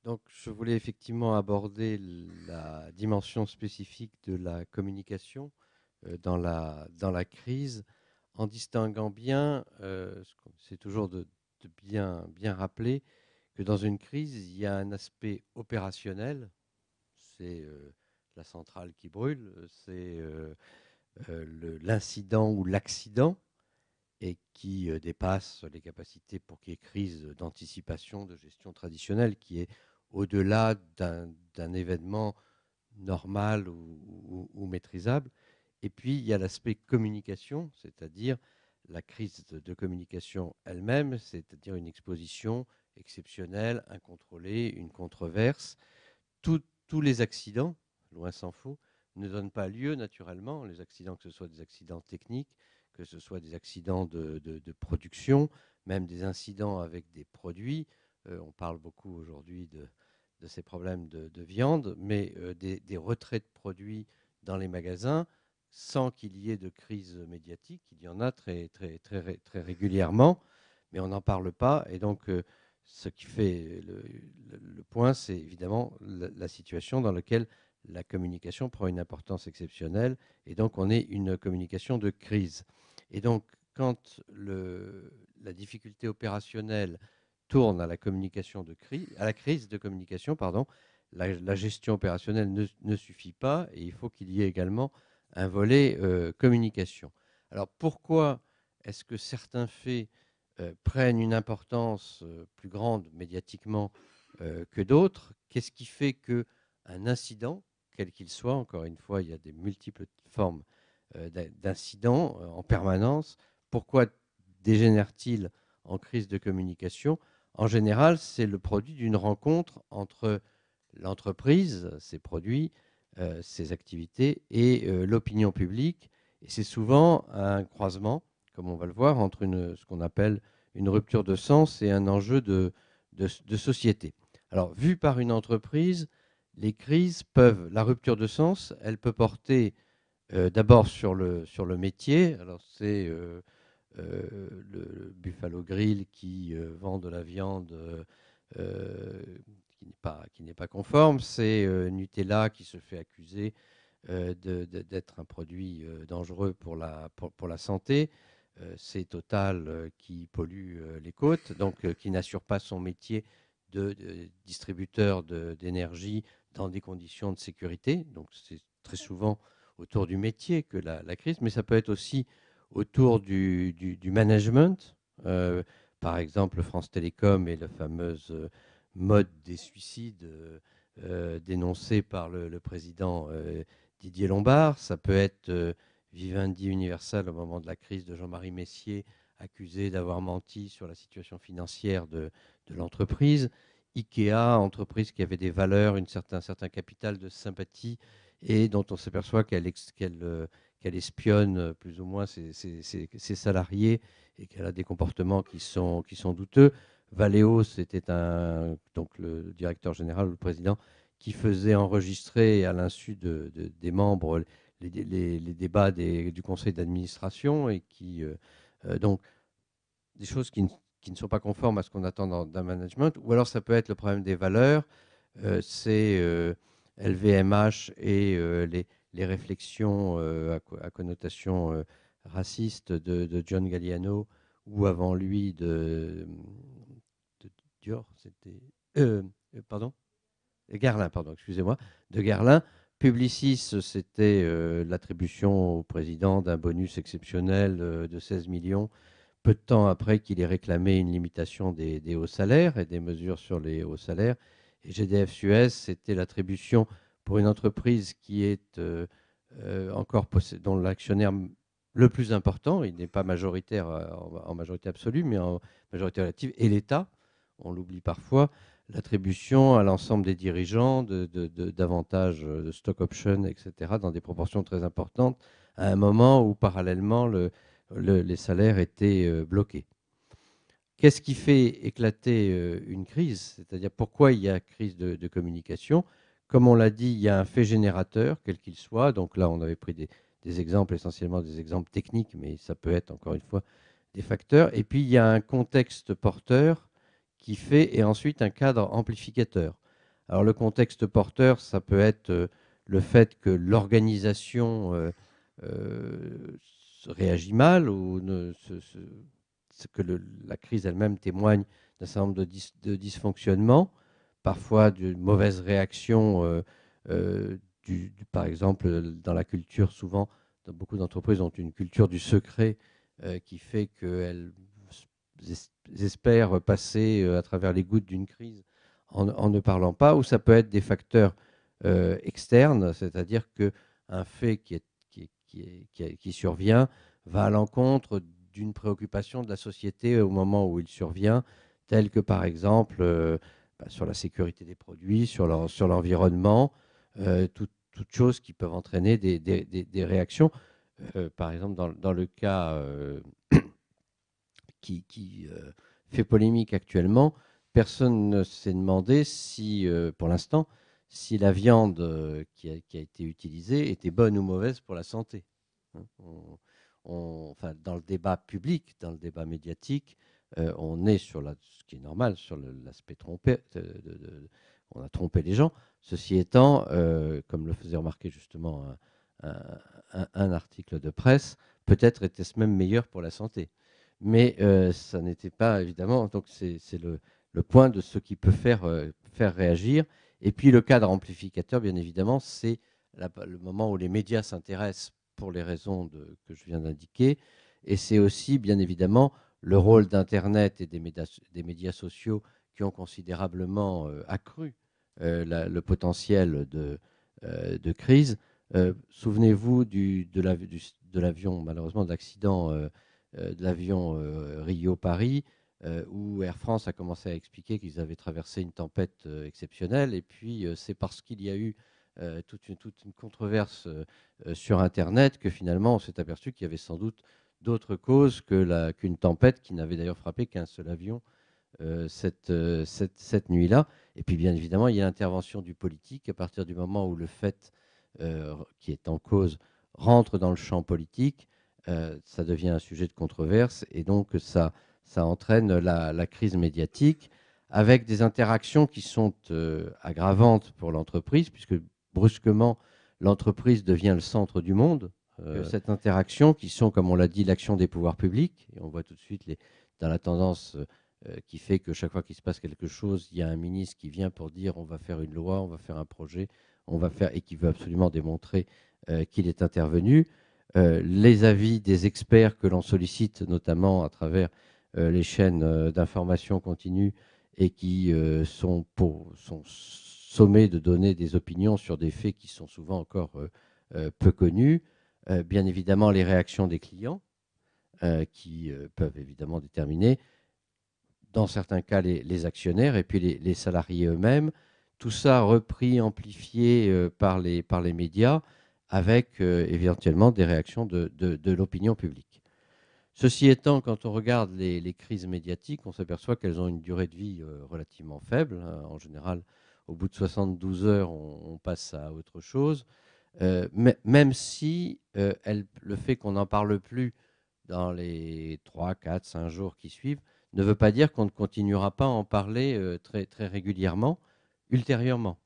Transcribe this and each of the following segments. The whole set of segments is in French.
Donc, je voulais effectivement aborder la dimension spécifique de la communication dans la crise, en distinguant bien, c'est toujours de bien rappeler que dans une crise, il y a un aspect opérationnel, c'est la centrale qui brûle, c'est l'incident ou l'accident, et qui dépasse les capacités pour qu'il y ait crise d'anticipation, de gestion traditionnelle, qui est au-delà d'un événement normal ou maîtrisable. Et puis, il y a l'aspect communication, c'est-à-dire la crise de communication elle-même, c'est-à-dire une exposition exceptionnelle, incontrôlée, une controverse. Tous les accidents, loin s'en faut, ne donnent pas lieu naturellement, les accidents, que ce soit des accidents techniques, que ce soit des accidents de production, même des incidents avec des produits. On parle beaucoup aujourd'hui de ces problèmes de viande, mais des retraits de produits dans les magasins sans qu'il y ait de crise médiatique. Il y en a très régulièrement, mais on n'en parle pas. Et donc, ce qui fait le point, c'est évidemment la situation dans laquelle la communication prend une importance exceptionnelle, et donc on est une communication de crise. Et donc, quand la difficulté opérationnelle tourne à la communication à la crise de communication, pardon, la gestion opérationnelle ne suffit pas, et il faut qu'il y ait également un volet communication. Alors pourquoi est-ce que certains faits prennent une importance plus grande médiatiquement que d'autres? Qu'est-ce qui fait qu'un incident, quel qu'il soit, encore une fois, il y a des multiples formes d'incidents en permanence, pourquoi dégénère-t-il en crise de communication? En général, c'est le produit d'une rencontre entre l'entreprise, ses produits, ses activités, et l'opinion publique. Et c'est souvent un croisement, comme on va le voir, entre ce qu'on appelle une rupture de sens et un enjeu de société. Alors, vu par une entreprise, les crises peuvent, la rupture de sens, elle peut porter d'abord sur le métier. Alors, c'est le Buffalo Grill qui vend de la viande euh, qui n'est pas conforme. C'est Nutella qui se fait accuser d'être un produit dangereux pour la santé. C'est Total qui pollue les côtes, donc qui n'assure pas son métier de distributeur d'énergie dans des conditions de sécurité. Donc c'est très souvent autour du métier que la crise, mais ça peut être aussi autour du management. Par exemple, France Télécom et la fameuse mode des suicides dénoncée par le président Didier Lombard. Ça peut être Vivendi Universal au moment de la crise de Jean-Marie Messier, accusé d'avoir menti sur la situation financière de l'entreprise. Ikea, entreprise qui avait des valeurs, un certain capital de sympathie, et dont on s'aperçoit qu'elle espionne plus ou moins ses salariés, et qu'elle a des comportements qui sont douteux. Valeo, c'était donc le directeur général ou le président qui faisait enregistrer à l'insu des membres les débats du conseil d'administration, et donc des choses qui ne sont pas conformes à ce qu'on attend d'un management. Ou alors ça peut être le problème des valeurs, c'est LVMH et les réflexions à connotation raciste de John Galliano, ou avant lui de Dior, c'était pardon, Guerlain, pardon, excusez-moi, de Guerlain. Publicis, c'était l'attribution au président d'un bonus exceptionnel de 16 millions, peu de temps après qu'il ait réclamé une limitation des hauts salaires et des mesures sur les hauts salaires. Et GDF-Suez, c'était l'attribution pour une entreprise qui est encore dont l'actionnaire le plus important, il n'est pas majoritaire en majorité absolue, mais en majorité relative, et l'État, on l'oublie parfois, l'attribution à l'ensemble des dirigeants d'avantages de stock options, etc., dans des proportions très importantes, à un moment où parallèlement les salaires étaient bloqués. Qu'est-ce qui fait éclater une crise? C'est-à-dire pourquoi il y a crise de communication? Comme on l'a dit, il y a un fait générateur, quel qu'il soit. Donc là, on avait pris des exemples, essentiellement des exemples techniques, mais ça peut être encore une fois des facteurs. Et puis, il y a un contexte porteur qui fait, et ensuite un cadre amplificateur. Alors le contexte porteur, ça peut être le fait que l'organisation réagit mal ou que la crise elle-même témoigne d'un certain nombre de dysfonctionnements, parfois d'une mauvaise réaction, par exemple, dans la culture, souvent, beaucoup d'entreprises ont une culture du secret qui fait qu'elles espèrent passer à travers les gouttes d'une crise en ne parlant pas, ou ça peut être des facteurs externes, c'est-à-dire qu'un fait qui survient va à l'encontre d'une préoccupation de la société au moment où il survient, telle que par exemple sur la sécurité des produits, sur l'environnement, toutes choses qui peuvent entraîner des réactions. Par exemple, dans le cas qui fait polémique actuellement, personne ne s'est demandé si, pour l'instant, si la viande qui a été utilisée était bonne ou mauvaise pour la santé. Hein. Enfin, dans le débat public, dans le débat médiatique, on est sur ce qui est normal, sur l'aspect trompé. On a trompé les gens. Ceci étant, comme le faisait remarquer justement un article de presse, peut-être était-ce même meilleur pour la santé. Mais ça n'était pas évidemment. Donc c'est le point de ce qui peut faire réagir. Et puis le cadre amplificateur, bien évidemment, c'est le moment où les médias s'intéressent pour les raisons que je viens d'indiquer. Et c'est aussi, bien évidemment, le rôle d'Internet et des médias sociaux qui ont considérablement accru le potentiel de crise. Souvenez-vous de l'avion, malheureusement, d'accident de l'avion Rio-Paris, où Air France a commencé à expliquer qu'ils avaient traversé une tempête exceptionnelle. Et puis, c'est parce qu'il y a eu toute une controverse sur Internet que finalement, on s'est aperçu qu'il y avait sans doute d'autres causes qu'une tempête qui n'avait d'ailleurs frappé qu'un seul avion cette nuit-là. Et puis, bien évidemment, il y a l'intervention du politique à partir du moment où le fait qui est en cause rentre dans le champ politique. Ça devient un sujet de controverse et donc ça entraîne la crise médiatique avec des interactions qui sont aggravantes pour l'entreprise, puisque brusquement, l'entreprise devient le centre du monde. Cette interaction qui sont, comme on l'a dit, l'action des pouvoirs publics, et on voit tout de suite dans la tendance qui fait que chaque fois qu'il se passe quelque chose, il y a un ministre qui vient pour dire on va faire une loi, on va faire un projet, et qui veut absolument démontrer qu'il est intervenu. Les avis des experts que l'on sollicite, notamment à travers les chaînes d'information continue et qui sont sommés de donner des opinions sur des faits qui sont souvent encore peu connus. Bien évidemment, les réactions des clients qui peuvent évidemment déterminer, dans certains cas, les actionnaires et puis les salariés eux-mêmes. Tout ça repris, amplifié par les médias avec éventuellement des réactions de l'opinion publique. Ceci étant, quand on regarde les crises médiatiques, on s'aperçoit qu'elles ont une durée de vie relativement faible. En général, au bout de 72 heures, on passe à autre chose. Même si le fait qu'on n'en parle plus dans les 3, 4, 5 jours qui suivent ne veut pas dire qu'on ne continuera pas à en parler très, très régulièrement ultérieurement.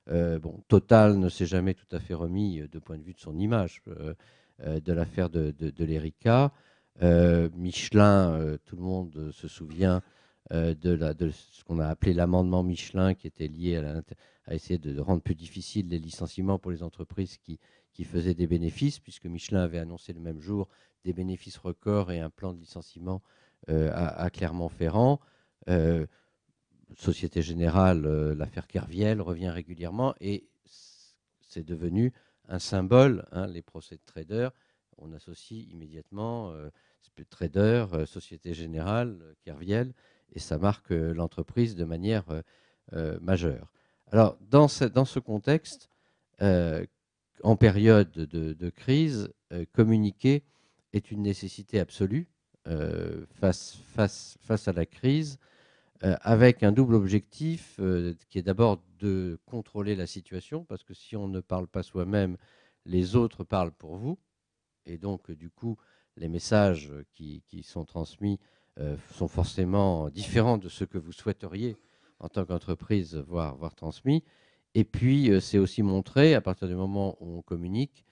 Bon, Total ne s'est jamais tout à fait remis de point de vue de son image de l'affaire de l'Erika. Michelin, tout le monde se souvient de ce qu'on a appelé l'amendement Michelin, qui était lié à essayer de rendre plus difficile les licenciements pour les entreprises qui faisaient des bénéfices, puisque Michelin avait annoncé le même jour des bénéfices records et un plan de licenciement à Clermont-Ferrand. Société Générale, l'affaire Kerviel revient régulièrement et c'est devenu un symbole, hein, les procès de traders. On associe immédiatement trader, Société Générale, Kerviel, et ça marque l'entreprise de manière majeure. Alors, dans ce contexte, en période de crise, communiquer est une nécessité absolue face à la crise, avec un double objectif qui est d'abord de contrôler la situation, parce que si on ne parle pas soi-même, les autres parlent pour vous, et donc du coup, les messages qui sont transmis sont forcément différents de ceux que vous souhaiteriez en tant qu'entreprise, voire transmis. Et puis, c'est aussi montrer, à partir du moment où on communique,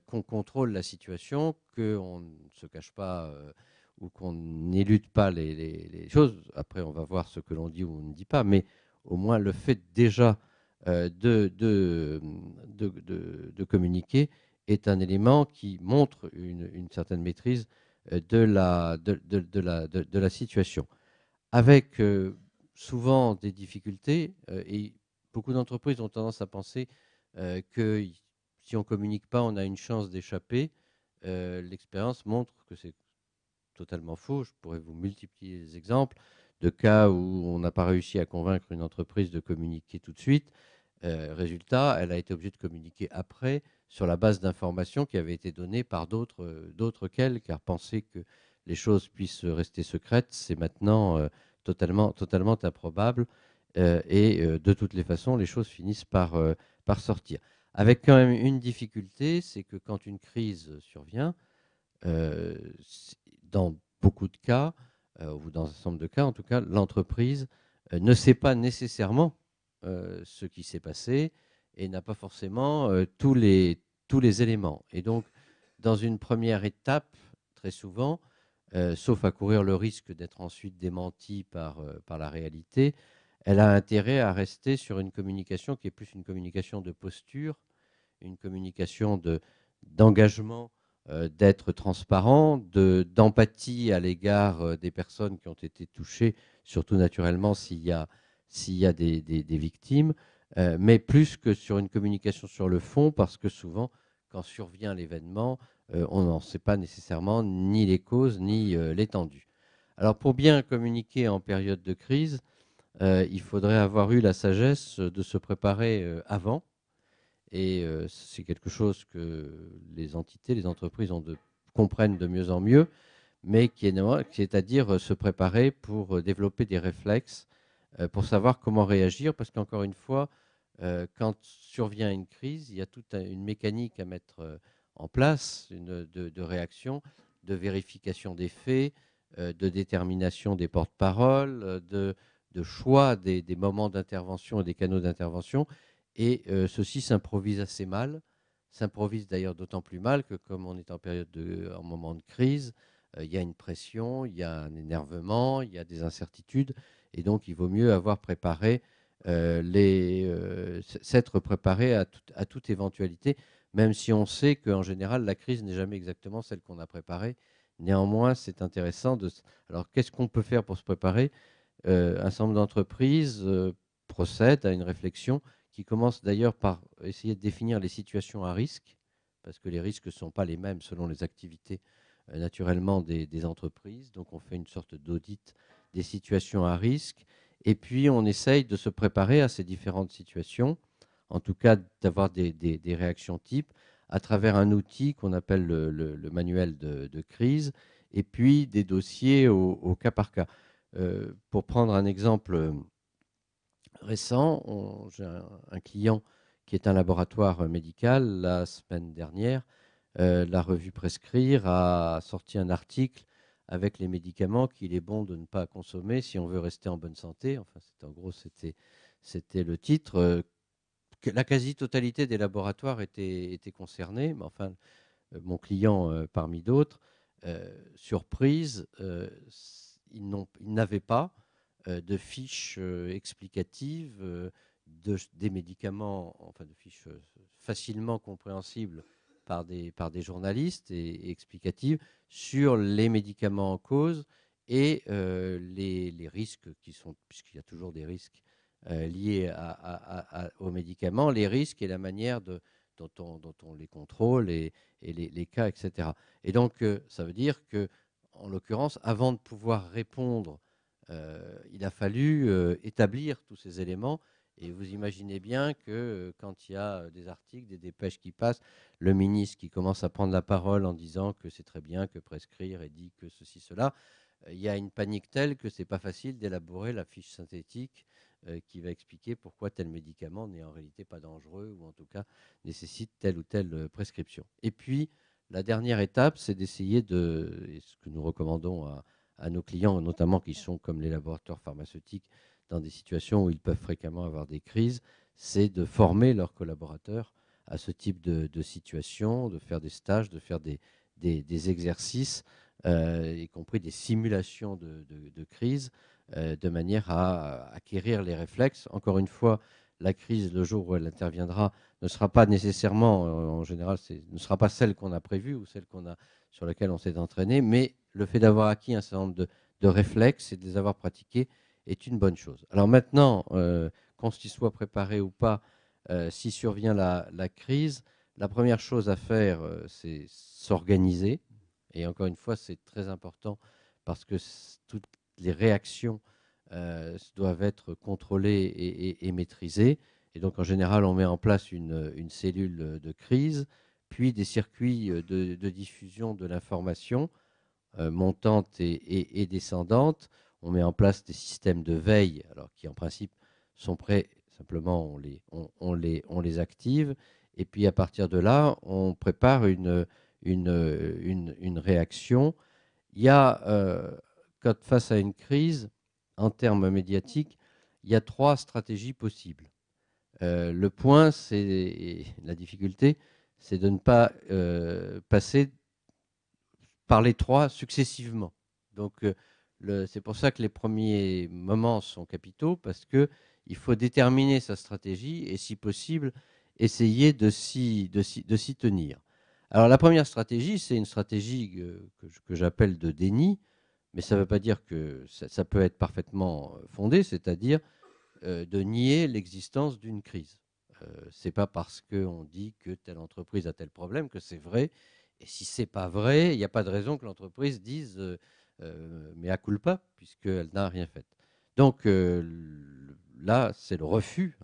qu'on contrôle la situation, qu'on ne se cache pas ou qu'on n'élude pas les choses. Après, on va voir ce que l'on dit ou on ne dit pas, mais au moins le fait déjà de communiquer est un élément qui montre une certaine maîtrise de la situation. Avec souvent des difficultés, et beaucoup d'entreprises ont tendance à penser que si on ne communique pas, on a une chance d'échapper. L'expérience montre que c'est totalement faux. Je pourrais vous multiplier les exemples de cas où on n'a pas réussi à convaincre une entreprise de communiquer tout de suite. Résultat, elle a été obligée de communiquer après sur la base d'informations qui avaient été données par d'autres qu'elle, car penser que les choses puissent rester secrètes, c'est maintenant totalement improbable. Et de toutes les façons, les choses finissent par sortir. Avec quand même une difficulté, c'est que quand une crise survient, euh, dans beaucoup de cas, ou dans un certain nombre de cas en tout cas, l'entreprise ne sait pas nécessairement ce qui s'est passé et n'a pas forcément tous les éléments. Et donc, dans une première étape, très souvent, sauf à courir le risque d'être ensuite démenti par la réalité, elle a intérêt à rester sur une communication qui est plus une communication de posture, une communication d'engagement, d'être transparent, d'empathie à l'égard des personnes qui ont été touchées, surtout naturellement s'il y a des victimes, mais plus que sur une communication sur le fond, parce que souvent, quand survient l'événement, on n'en sait pas nécessairement ni les causes ni l'étendue. Alors pour bien communiquer en période de crise, il faudrait avoir eu la sagesse de se préparer avant. Et c'est quelque chose que les entités, les entreprises comprennent de mieux en mieux, mais qui est-à-dire se préparer pour développer des réflexes, pour savoir comment réagir, parce qu'encore une fois, quand survient une crise, il y a toute une mécanique à mettre en place, de réaction, de vérification des faits, de détermination des porte-paroles, de choix des moments d'intervention et des canaux d'intervention. Et ceci s'improvise assez mal, s'improvise d'ailleurs d'autant plus mal que comme on est en moment de crise, il y a une pression, il y a un énervement, il y a des incertitudes, et donc il vaut mieux avoir préparé s'être préparé à toute éventualité, même si on sait qu'en général la crise n'est jamais exactement celle qu'on a préparée. Néanmoins, c'est intéressant de. Alors, qu'est-ce qu'on peut faire pour se préparer? Un certain nombre d'entreprises procèdent à une réflexion qui commence d'ailleurs par essayer de définir les situations à risque, parce que les risques ne sont pas les mêmes selon les activités naturellement des entreprises. Donc on fait une sorte d'audit des situations à risque, et puis on essaye de se préparer à ces différentes situations, en tout cas d'avoir des réactions types, à travers un outil qu'on appelle le manuel de crise, et puis des dossiers au cas par cas. Pour prendre un exemple récent, j'ai un client qui est un laboratoire médical. La semaine dernière, la revue Prescrire a sorti un article avec les médicaments qu'il est bon de ne pas consommer si on veut rester en bonne santé. Enfin, en gros, c'était le titre. Que la quasi-totalité des laboratoires étaient concernés, mais enfin, mon client parmi d'autres, surprise, ils n'avaient pas de fiches explicatives des médicaments, enfin de fiches facilement compréhensibles par des journalistes et explicatives sur les médicaments en cause et les risques qui sont, puisqu'il y a toujours des risques liés aux médicaments, les risques et la manière dont on les contrôle et les cas, etc. Et donc, ça veut dire que, en l'occurrence, avant de pouvoir répondre, il a fallu établir tous ces éléments. Et vous imaginez bien que quand il y a des articles, des dépêches qui passent, le ministre qui commence à prendre la parole en disant que c'est très bien que Prescrire et dit que ceci, cela, il y a une panique telle que c'est pas facile d'élaborer la fiche synthétique qui va expliquer pourquoi tel médicament n'est en réalité pas dangereux ou en tout cas nécessite telle ou telle prescription. Et puis, la dernière étape, c'est d'essayer et ce que nous recommandons à nos clients, notamment qui sont comme les laboratoires pharmaceutiques, dans des situations où ils peuvent fréquemment avoir des crises, c'est de former leurs collaborateurs à ce type de situation, de faire des stages, de faire des exercices, y compris des simulations de crise, de manière à acquérir les réflexes. Encore une fois, la crise, le jour où elle interviendra, ne sera pas nécessairement, en général, ne sera pas celle qu'on a prévue ou celle sur laquelle on s'est entraîné, mais le fait d'avoir acquis un certain nombre de réflexes et de les avoir pratiqués est une bonne chose. Alors maintenant, qu'on s'y soit préparé ou pas, si survient la crise, la première chose à faire, c'est s'organiser. Et encore une fois, c'est très important parce que toutes les réactions doivent être contrôlées et maîtrisées. Et donc, en général, on met en place une cellule de crise, puis des circuits de diffusion de l'information montante et descendante. On met en place des systèmes de veille, alors qui en principe sont prêts, simplement on les active. Et puis à partir de là, on prépare une réaction. Il y a, quand face à une crise, en termes médiatiques, il y a 3 stratégies possibles. Le point, c'est la difficulté, c'est de ne pas passer par les 3 successivement. Donc, c'est pour ça que les premiers moments sont capitaux, parce qu'il faut déterminer sa stratégie et, si possible, essayer de s'y tenir. Alors, la première stratégie, c'est une stratégie que j'appelle de déni, mais ça ne veut pas dire que ça peut être parfaitement fondé, c'est-à-dire de nier l'existence d'une crise. Ce n'est pas parce qu'on dit que telle entreprise a tel problème que c'est vrai. Et si ce n'est pas vrai, il n'y a pas de raison que l'entreprise dise mea culpa, puisqu'elle n'a rien fait. Donc là, c'est le refus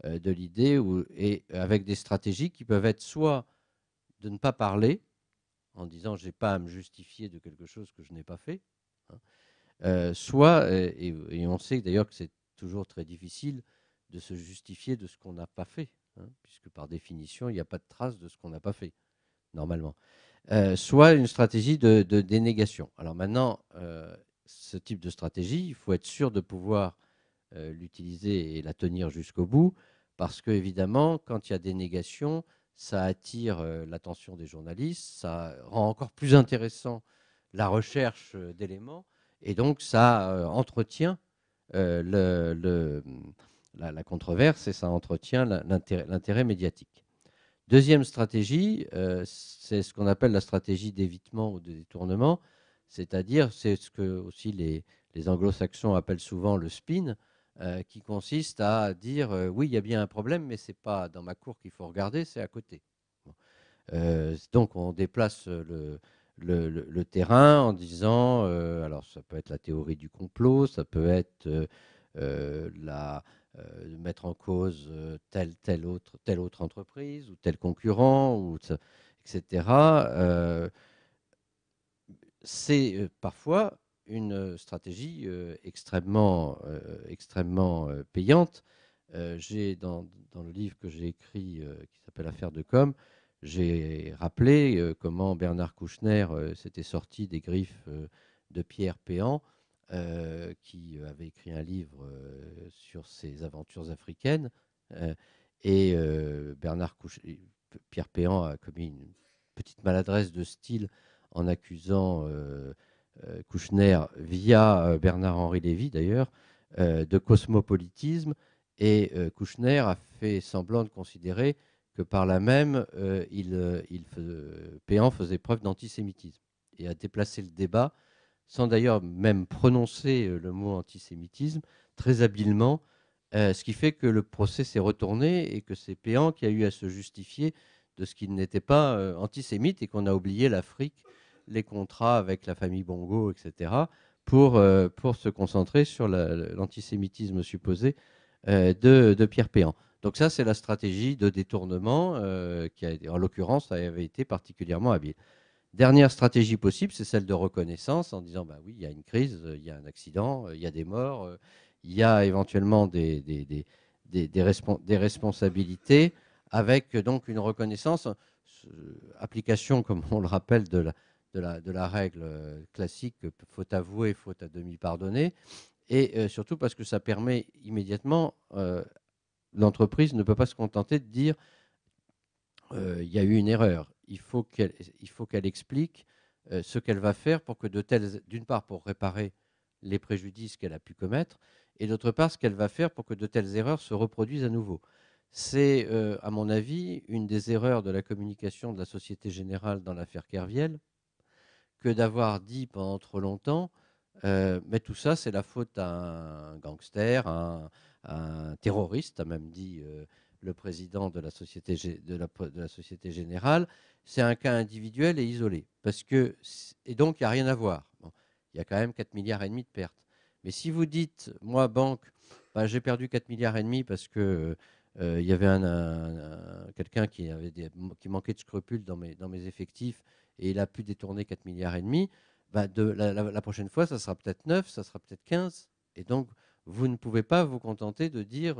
de l'idée, et avec des stratégies qui peuvent être soit de ne pas parler, en disant je n'ai pas à me justifier de quelque chose que je n'ai pas fait, soit, et on sait d'ailleurs que c'est toujours très difficile de se justifier de ce qu'on n'a pas fait, puisque par définition, il n'y a pas de trace de ce qu'on n'a pas fait, normalement. Soit une stratégie de dénégation. Alors maintenant, ce type de stratégie, il faut être sûr de pouvoir l'utiliser et la tenir jusqu'au bout, parce que évidemment, quand il y a dénégation, ça attire l'attention des journalistes, ça rend encore plus intéressant la recherche d'éléments, et donc ça entretient la controverse et ça entretient l'intérêt médiatique. Deuxième stratégie, c'est ce qu'on appelle la stratégie d'évitement ou de détournement, c'est-à-dire, c'est ce que aussi les anglo-saxons appellent souvent le spin, qui consiste à dire oui, il y a bien un problème, mais ce n'est pas dans ma cour qu'il faut regarder, c'est à côté. Bon. Donc on déplace le terrain en disant, alors ça peut être la théorie du complot, ça peut être de mettre en cause telle autre entreprise ou tel concurrent, etc. C'est parfois une stratégie extrêmement payante. J'ai dans le livre que j'ai écrit qui s'appelle Affaire de com, j'ai rappelé comment Bernard Kouchner s'était sorti des griffes de Pierre Péan, qui avait écrit un livre sur ses aventures africaines. Et Pierre Péan a commis une petite maladresse de style en accusant Kouchner, via Bernard-Henri Lévy d'ailleurs, de cosmopolitisme. Et Kouchner a fait semblant de considérer que par là même, Péan faisait preuve d'antisémitisme et a déplacé le débat, sans d'ailleurs même prononcer le mot antisémitisme, très habilement, ce qui fait que le procès s'est retourné et que c'est Péan qui a eu à se justifier de ce qu'il n'était pas antisémite et qu'on a oublié l'Afrique, les contrats avec la famille Bongo, etc., pour se concentrer sur l'antisémitisme supposé de Pierre Péan. Donc ça, c'est la stratégie de détournement qui, en l'occurrence, avait été particulièrement habile. Dernière stratégie possible, c'est celle de reconnaissance, en disant bah oui, il y a une crise, il y a un accident, il y a des morts, il y a éventuellement des responsabilités, avec donc une reconnaissance, application, comme on le rappelle, de la règle classique, faute avouée, faute à demi pardonnée. et surtout parce que ça permet immédiatement, l'entreprise ne peut pas se contenter de dire il y a eu une erreur. Il faut qu'elle explique ce qu'elle va faire pour que d'une part pour réparer les préjudices qu'elle a pu commettre, et d'autre part ce qu'elle va faire pour que de telles erreurs se reproduisent à nouveau. C'est, à mon avis, une des erreurs de la communication de la Société Générale dans l'affaire Kerviel, que d'avoir dit pendant trop longtemps, mais tout ça c'est la faute à un gangster, à un terroriste, a même dit le président de la Société, de la Société Générale. C'est un cas individuel et isolé. Et donc il n'y a rien à voir. Bon, il y a quand même 4,5 milliards de pertes. Mais si vous dites, moi banque, bah, j'ai perdu 4,5 milliards parce que il y avait quelqu'un qui manquait de scrupules dans mes effectifs et il a pu détourner 4,5 milliards, bah la prochaine fois, ça sera peut-être 9, ça sera peut-être 15. Et donc, vous ne pouvez pas vous contenter de dire,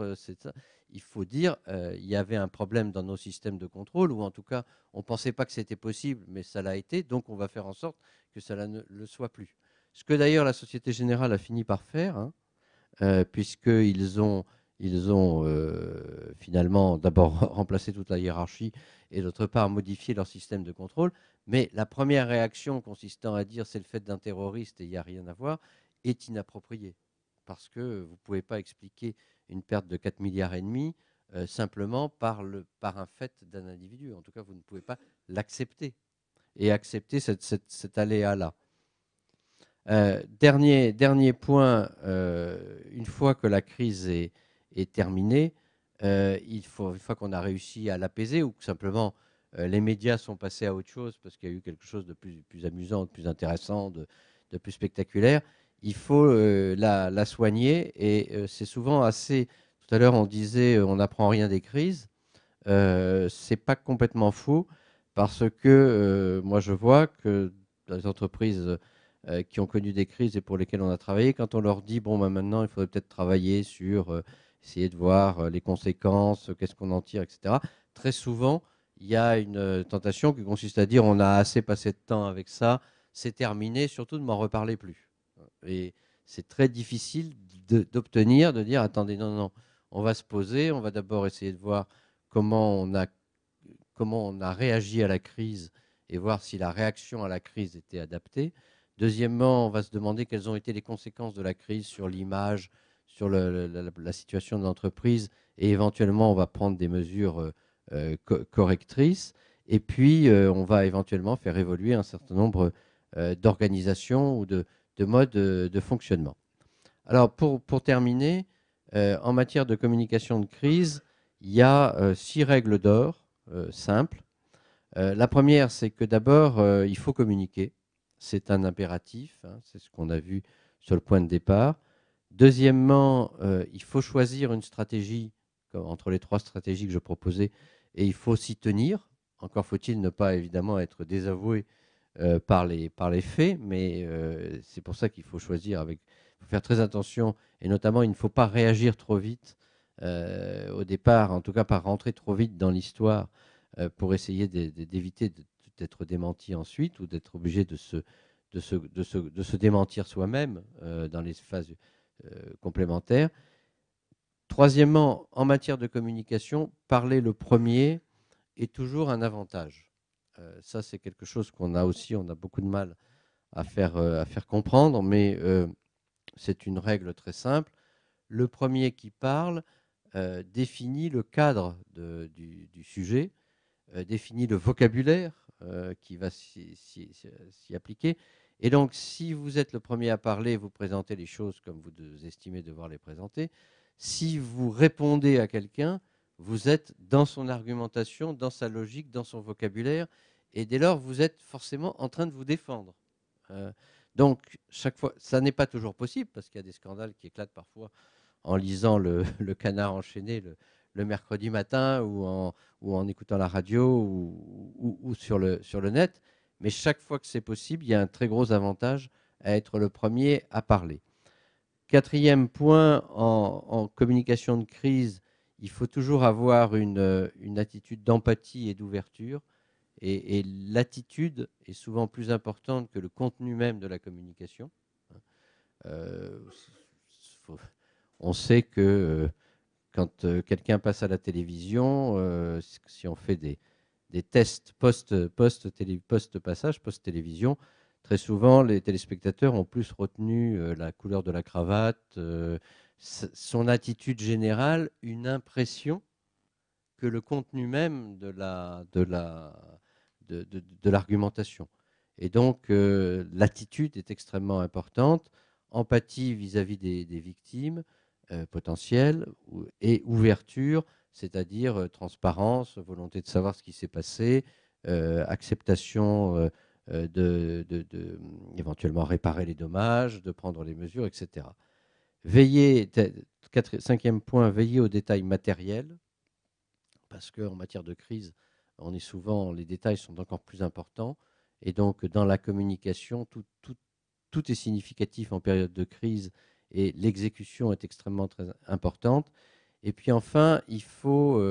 il faut dire, il y avait un problème dans nos systèmes de contrôle, ou en tout cas, on ne pensait pas que c'était possible, mais ça l'a été, donc on va faire en sorte que ça ne le soit plus. Ce que d'ailleurs la Société Générale a fini par faire, hein, puisqu'ils ont finalement d'abord remplacé toute la hiérarchie et d'autre part modifié leur système de contrôle. Mais la première réaction consistant à dire c'est le fait d'un terroriste et il n'y a rien à voir est inappropriée. Parce que vous ne pouvez pas expliquer une perte de 4,5 milliards simplement par un fait d'un individu. En tout cas, vous ne pouvez pas l'accepter et accepter cet aléa-là. Dernier point, une fois que la crise est terminée, une fois qu'on a réussi à l'apaiser, ou que simplement les médias sont passés à autre chose parce qu'il y a eu quelque chose de plus amusant, de plus intéressant, de plus spectaculaire, il faut la soigner. Et c'est souvent assez... Tout à l'heure, on disait on n'apprend rien des crises. C'est pas complètement faux, parce que moi je vois que dans les entreprises qui ont connu des crises et pour lesquelles on a travaillé, quand on leur dit bon, ben maintenant il faudrait peut-être travailler sur essayer de voir les conséquences, qu'est-ce qu'on en tire, etc. Très souvent, il y a une tentation qui consiste à dire on a assez passé de temps avec ça, c'est terminé, surtout ne m'en reparlez plus. Et c'est très difficile d'obtenir, de dire attendez, non, non, on va se poser, on va d'abord essayer de voir comment on a réagi à la crise et voir si la réaction à la crise était adaptée. Deuxièmement, on va se demander quelles ont été les conséquences de la crise sur l'image, sur la situation de l'entreprise, et éventuellement, on va prendre des mesures correctrices. Et puis, on va éventuellement faire évoluer un certain nombre d'organisations ou de modes de fonctionnement. Alors, pour terminer, en matière de communication de crise, il y a 6 règles d'or simples. La première, c'est que d'abord, il faut communiquer. C'est un impératif, hein, c'est ce qu'on a vu sur le point de départ. Deuxièmement, il faut choisir une stratégie entre les 3 stratégies que je proposais, et il faut s'y tenir. Encore faut-il ne pas évidemment être désavoué par les faits, mais c'est pour ça qu'il faut choisir il faut faire très attention, et notamment il ne faut pas réagir trop vite au départ, en tout cas pas rentrer trop vite dans l'histoire pour essayer d'éviter d'être démenti ensuite, ou d'être obligé de se démentir soi-même dans les phases complémentaires. Troisièmement, en matière de communication, parler le premier est toujours un avantage. Ça, c'est quelque chose qu'on a aussi, on a beaucoup de mal à faire comprendre, mais c'est une règle très simple. Le premier qui parle définit le cadre du sujet, définit le vocabulaire qui va s'y appliquer. Et donc, si vous êtes le premier à parler, vous présentez les choses comme vous estimez devoir les présenter. Si vous répondez à quelqu'un, vous êtes dans son argumentation, dans sa logique, dans son vocabulaire, et dès lors, vous êtes forcément en train de vous défendre. Euh, donc, chaque fois, ça n'est pas toujours possible, parce qu'il y a des scandales qui éclatent parfois en lisant le Canard enchaîné le mercredi matin, ou en écoutant la radio, ou sur le net. Mais chaque fois que c'est possible, il y a un très gros avantage à être le premier à parler. Quatrième point, en communication de crise, il faut toujours avoir une attitude d'empathie et d'ouverture. Et l'attitude est souvent plus importante que le contenu même de la communication. on sait que quand quelqu'un passe à la télévision, si on fait des tests post-passage, post-télévision, très souvent, les téléspectateurs ont plus retenu la couleur de la cravate, son attitude générale, une impression que le contenu même de l'argumentation. Et donc, l'attitude est extrêmement importante, empathie vis-à-vis des victimes potentielles et ouverture, c'est-à-dire transparence, volonté de savoir ce qui s'est passé, acceptation éventuellement réparer les dommages, de prendre les mesures, etc. Veiller, cinquième point, veiller aux détails matériels, parce qu'en matière de crise, les détails sont encore plus importants. Et donc, dans la communication, tout est significatif en période de crise et l'exécution est extrêmement très importante. Et puis enfin, il faut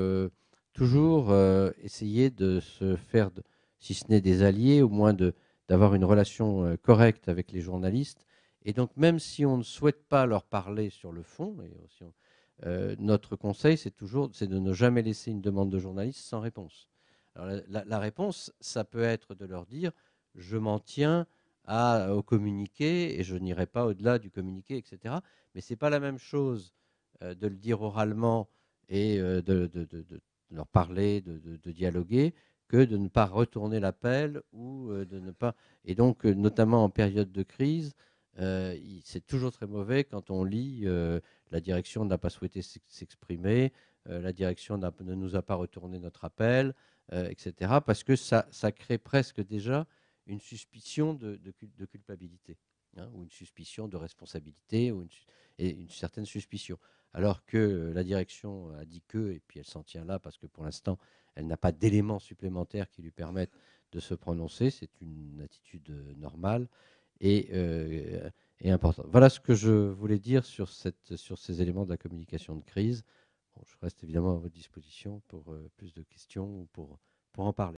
toujours essayer de se faire, si ce n'est des alliés, au moins d'avoir une relation correcte avec les journalistes. Et donc, même si on ne souhaite pas leur parler sur le fond, notre conseil, c'est de ne jamais laisser une demande de journaliste sans réponse. Alors, la réponse, ça peut être de leur dire, je m'en tiens au communiqué et je n'irai pas au-delà du communiqué, etc. Mais ce n'est pas la même chose de le dire oralement et de leur parler, de dialoguer, que de ne pas retourner l'appel ou de ne pas. Et donc, notamment en période de crise, c'est toujours très mauvais quand on lit la direction n'a pas souhaité s'exprimer, la direction ne nous a pas retourné notre appel, etc. Parce que ça crée presque déjà une suspicion de culpabilité, hein, ou une suspicion de responsabilité, et une certaine suspicion. Alors que la direction a dit que, et puis elle s'en tient là parce que pour l'instant, elle n'a pas d'éléments supplémentaires qui lui permettent de se prononcer. C'est une attitude normale et importante. Voilà ce que je voulais dire sur ces éléments de la communication de crise. Bon, je reste évidemment à votre disposition pour plus de questions ou pour en parler.